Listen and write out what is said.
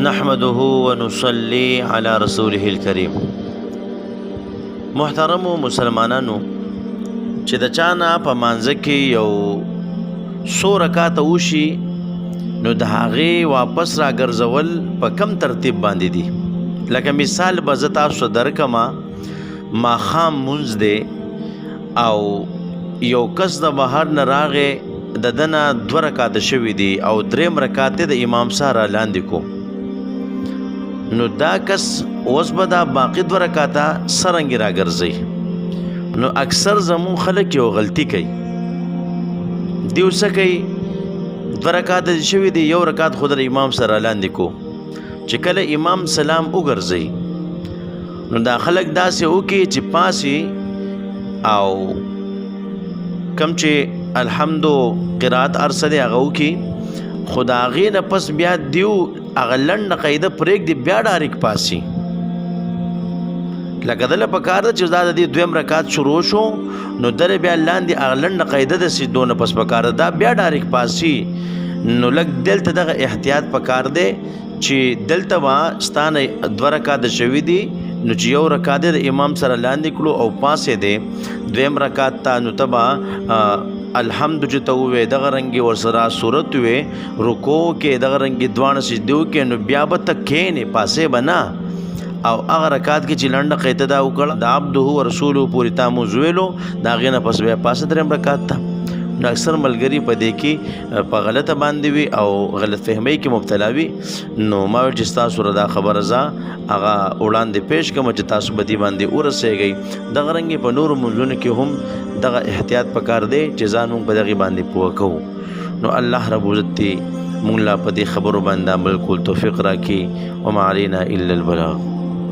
نحمده ونصلي على رسوله الكريم. محترم مسلمانانو، چې د چانا په مانځه کې یو څو رکاته وشي نو د هغې واپس راګرځول په کم ترتیب باندې دي. لکه مثال به زه تاسو درکمه، ماخام مونځ دی او یو کس د بهر نه راغې، د دنه 2 رکاته شوي دي او 3 رکاتې د امام سره لاندې کو، نو دا کس اوس به دا باقی 2 رکاته سرنګې راګرځي. نو اکثر زمون خلک یو غلطي کوي، دیو څه کوي، 2 رکاته شوي دي، 1 رکات خو د امام سره لاندې کو، چې کله امام سلام وګرځي نو دا خلک داسې وکړي چې پاسي او کم چې الحمدو قرات ارسل هغه وکړي، خو د هغې نه پس بیا دیو هغه لنډه قاعده پرېږدي، بیا ډایرک پاسي. لکه دله پکار ده چې دا د دې 2 رکات شروع شو نو دله بیا لاندې هغه لنډه قاعده د سجدو نه پس پکار ده، دا بیا ډایرک پاسي. نو لږ دلته دغه احتیاط پکار دی چې دلته به ستانه 2 رکات شوي دي، نو چې 1 رکات د امام سره لاندې کړو او پاسې دی 2 رکات ته، نو ته به الحمد چې ته ووې دغه رنګې ورسره صورت وې، رکو کې دغه رنګې دواړه سجدو کې، نو بیا به ته کښېنې، پاسې به نه. او هغه رکات کې چې لنډه قاعده دا وکړه، د عبده و رسولو پورې تا مونځ ویلو، د هغې نه پس بیا پاسه 3 رکات ته. نو اکثر ملګري په دې کې په غلطه باندې وي او غلط فهمۍ کې مبتلا وي. نو ما ویل چې ستاسو سره دا خبره زه هغه وړاندې پیش کوم چې تاسو به دې باندې ورسېږئ. دغه رنګې په نورو منځونو کې هم دغه احتیاط پکار دی چې ځان موږ په دغې باندې پوه کوو. نو الله رب عزت دې موږ لا په دې خبرو باندې عمل کول توفیق راکړي. وما علینا الا البلاغ.